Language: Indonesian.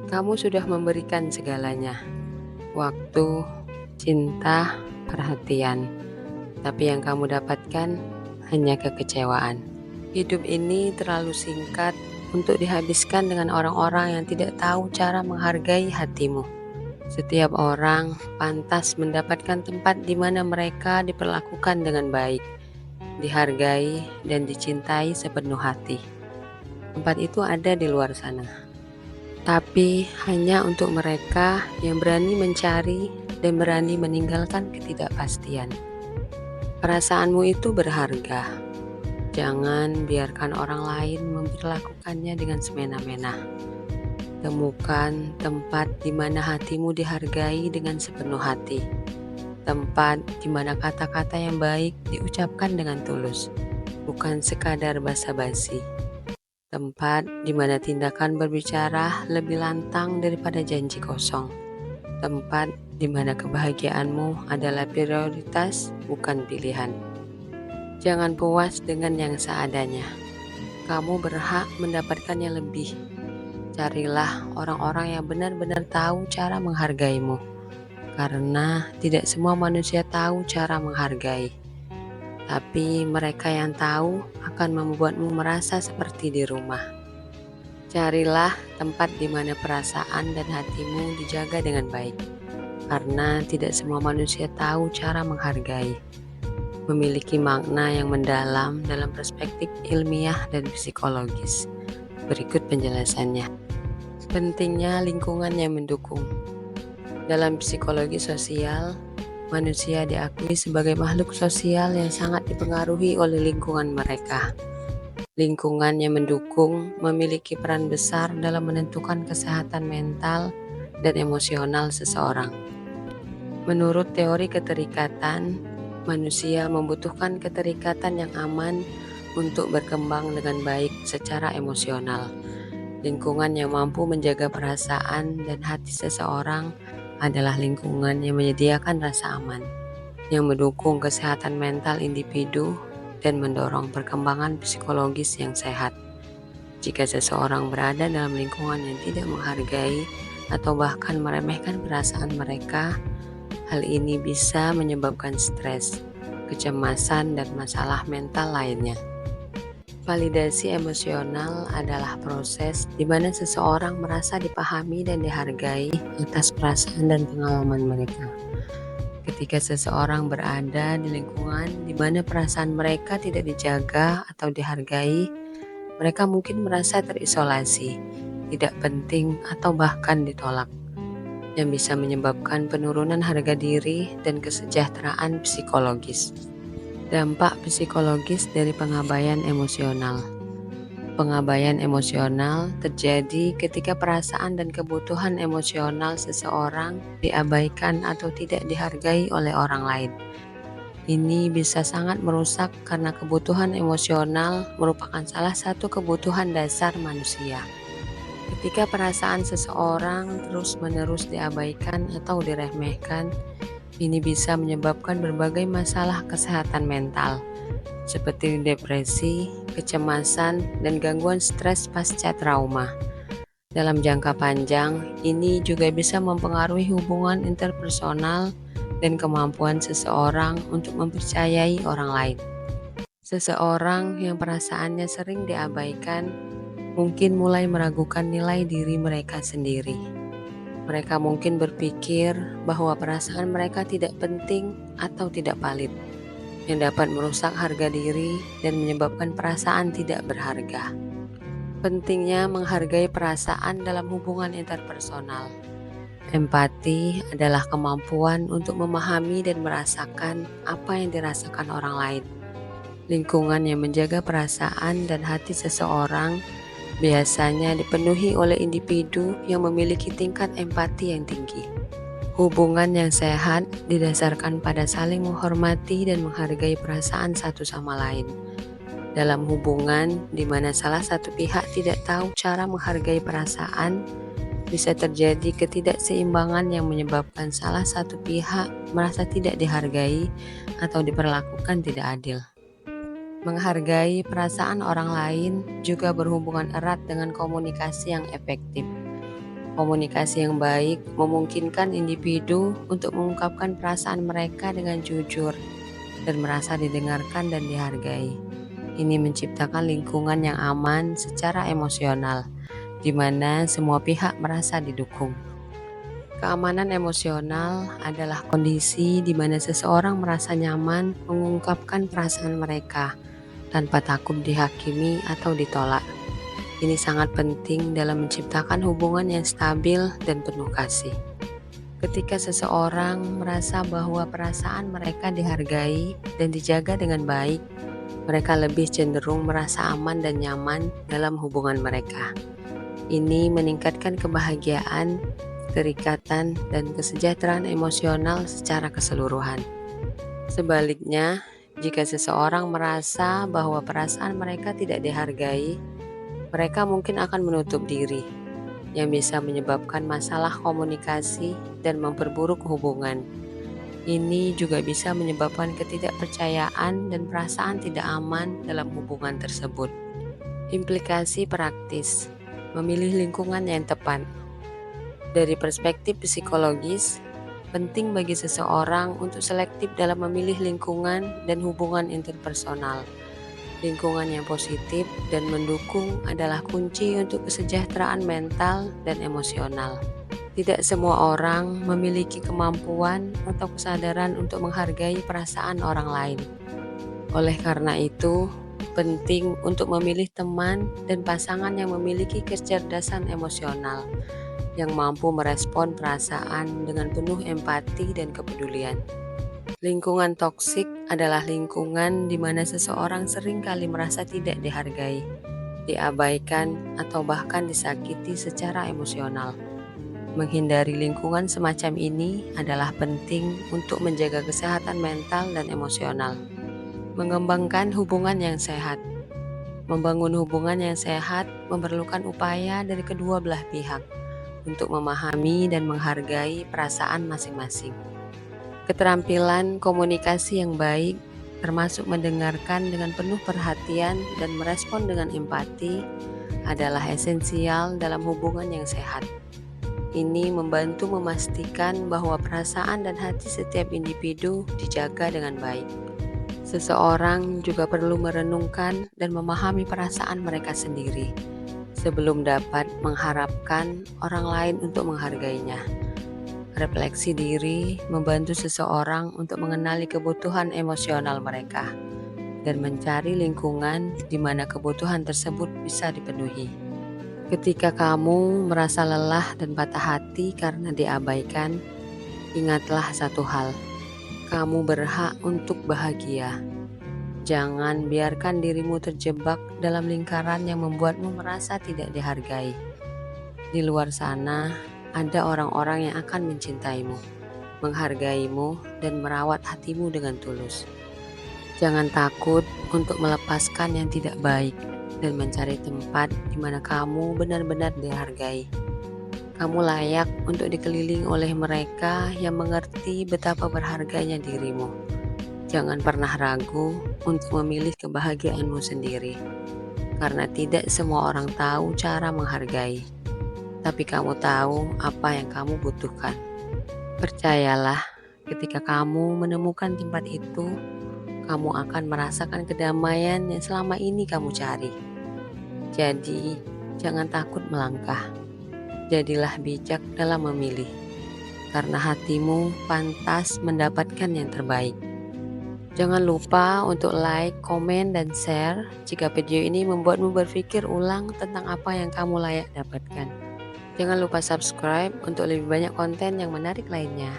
Kamu sudah memberikan segalanya, waktu, cinta, perhatian, tapi yang kamu dapatkan hanya kekecewaan. Hidup ini terlalu singkat untuk dihabiskan dengan orang-orang yang tidak tahu cara menghargai hatimu. Setiap orang pantas mendapatkan tempat di mana mereka diperlakukan dengan baik, dihargai, dan dicintai sepenuh hati. Tempat itu ada di luar sana, tapi hanya untuk mereka yang berani mencari dan berani meninggalkan ketidakpastian. Perasaanmu itu berharga. Jangan biarkan orang lain memperlakukannya dengan semena-mena. Temukan tempat di mana hatimu dihargai dengan sepenuh hati. Tempat di mana kata-kata yang baik diucapkan dengan tulus, bukan sekadar basa-basi. Tempat di mana tindakan berbicara lebih lantang daripada janji kosong. Tempat di mana kebahagiaanmu adalah prioritas, bukan pilihan. Jangan puas dengan yang seadanya. Kamu berhak mendapatkan yang lebih. Carilah orang-orang yang benar-benar tahu cara menghargaimu, karena tidak semua manusia tahu cara menghargai. Tapi mereka yang tahu akan membuatmu merasa seperti di rumah. Carilah tempat di mana perasaan dan hatimu dijaga dengan baik, karena tidak semua manusia tahu cara menghargai. Memiliki makna yang mendalam dalam perspektif ilmiah dan psikologis. Berikut penjelasannya. Pentingnya lingkungan yang mendukung. Dalam psikologi sosial, manusia diakui sebagai makhluk sosial yang sangat dipengaruhi oleh lingkungan mereka. Lingkungan yang mendukung memiliki peran besar dalam menentukan kesehatan mental dan emosional seseorang. Menurut teori keterikatan, manusia membutuhkan keterikatan yang aman untuk berkembang dengan baik secara emosional. Lingkungan yang mampu menjaga perasaan dan hati seseorang adalah lingkungan yang menyediakan rasa aman, yang mendukung kesehatan mental individu dan mendorong perkembangan psikologis yang sehat. Jika seseorang berada dalam lingkungan yang tidak menghargai atau bahkan meremehkan perasaan mereka, hal ini bisa menyebabkan stres, kecemasan, dan masalah mental lainnya. Validasi emosional adalah proses di mana seseorang merasa dipahami dan dihargai atas perasaan dan pengalaman mereka. Ketika seseorang berada di lingkungan di mana perasaan mereka tidak dijaga atau dihargai, mereka mungkin merasa terisolasi, tidak penting, atau bahkan ditolak, yang bisa menyebabkan penurunan harga diri dan kesejahteraan psikologis. Dampak psikologis dari pengabaian emosional. Pengabaian emosional terjadi ketika perasaan dan kebutuhan emosional seseorang diabaikan atau tidak dihargai oleh orang lain. Ini bisa sangat merusak karena kebutuhan emosional merupakan salah satu kebutuhan dasar manusia. Ketika perasaan seseorang terus-menerus diabaikan atau diremehkan, ini bisa menyebabkan berbagai masalah kesehatan mental, seperti depresi, kecemasan, dan gangguan stres pasca trauma. Dalam jangka panjang, ini juga bisa mempengaruhi hubungan interpersonal dan kemampuan seseorang untuk mempercayai orang lain. Seseorang yang perasaannya sering diabaikan mungkin mulai meragukan nilai diri mereka sendiri. Mereka mungkin berpikir bahwa perasaan mereka tidak penting atau tidak valid, yang dapat merusak harga diri dan menyebabkan perasaan tidak berharga. Pentingnya menghargai perasaan dalam hubungan interpersonal. Empati adalah kemampuan untuk memahami dan merasakan apa yang dirasakan orang lain. Lingkungan yang menjaga perasaan dan hati seseorang biasanya dipenuhi oleh individu yang memiliki tingkat empati yang tinggi. Hubungan yang sehat didasarkan pada saling menghormati dan menghargai perasaan satu sama lain. Dalam hubungan di mana salah satu pihak tidak tahu cara menghargai perasaan, bisa terjadi ketidakseimbangan yang menyebabkan salah satu pihak merasa tidak dihargai atau diperlakukan tidak adil. Menghargai perasaan orang lain juga berhubungan erat dengan komunikasi yang efektif. Komunikasi yang baik memungkinkan individu untuk mengungkapkan perasaan mereka dengan jujur dan merasa didengarkan dan dihargai. Ini menciptakan lingkungan yang aman secara emosional, di mana semua pihak merasa didukung. Keamanan emosional adalah kondisi di mana seseorang merasa nyaman mengungkapkan perasaan mereka tanpa takut dihakimi atau ditolak. Ini sangat penting dalam menciptakan hubungan yang stabil dan penuh kasih. Ketika seseorang merasa bahwa perasaan mereka dihargai dan dijaga dengan baik, mereka lebih cenderung merasa aman dan nyaman dalam hubungan mereka. Ini meningkatkan kebahagiaan, keterikatan, dan kesejahteraan emosional secara keseluruhan. Sebaliknya, jika seseorang merasa bahwa perasaan mereka tidak dihargai, mereka mungkin akan menutup diri, yang bisa menyebabkan masalah komunikasi dan memperburuk hubungan. Ini juga bisa menyebabkan ketidakpercayaan dan perasaan tidak aman dalam hubungan tersebut. Implikasi praktis: memilih lingkungan yang tepat. Dari perspektif psikologis, penting bagi seseorang untuk selektif dalam memilih lingkungan dan hubungan interpersonal. Lingkungan yang positif dan mendukung adalah kunci untuk kesejahteraan mental dan emosional. Tidak semua orang memiliki kemampuan atau kesadaran untuk menghargai perasaan orang lain. Oleh karena itu, penting untuk memilih teman dan pasangan yang memiliki kecerdasan emosional, yang mampu merespon perasaan dengan penuh empati dan kepedulian. Lingkungan toksik adalah lingkungan di mana seseorang sering kali merasa tidak dihargai, diabaikan, atau bahkan disakiti secara emosional. Menghindari lingkungan semacam ini adalah penting untuk menjaga kesehatan mental dan emosional. Mengembangkan hubungan yang sehat. Membangun hubungan yang sehat memerlukan upaya dari kedua belah pihak untuk memahami dan menghargai perasaan masing-masing. Keterampilan komunikasi yang baik, termasuk mendengarkan dengan penuh perhatian dan merespon dengan empati, adalah esensial dalam hubungan yang sehat. Ini membantu memastikan bahwa perasaan dan hati setiap individu dijaga dengan baik. Seseorang juga perlu merenungkan dan memahami perasaan mereka sendiri sebelum dapat mengharapkan orang lain untuk menghargainya. Refleksi diri membantu seseorang untuk mengenali kebutuhan emosional mereka dan mencari lingkungan di mana kebutuhan tersebut bisa dipenuhi. Ketika kamu merasa lelah dan patah hati karena diabaikan, ingatlah satu hal: kamu berhak untuk bahagia. Jangan biarkan dirimu terjebak dalam lingkaran yang membuatmu merasa tidak dihargai. Di luar sana, ada orang-orang yang akan mencintaimu, menghargaimu, dan merawat hatimu dengan tulus. Jangan takut untuk melepaskan yang tidak baik dan mencari tempat di mana kamu benar-benar dihargai. Kamu layak untuk dikelilingi oleh mereka yang mengerti betapa berharganya dirimu. Jangan pernah ragu untuk memilih kebahagiaanmu sendiri, karena tidak semua orang tahu cara menghargai, tapi kamu tahu apa yang kamu butuhkan. Percayalah, ketika kamu menemukan tempat itu, kamu akan merasakan kedamaian yang selama ini kamu cari. Jadi, jangan takut melangkah. Jadilah bijak dalam memilih, karena hatimu pantas mendapatkan yang terbaik. Jangan lupa untuk like, komen, dan share jika video ini membuatmu berpikir ulang tentang apa yang kamu layak dapatkan. Jangan lupa subscribe untuk lebih banyak konten yang menarik lainnya.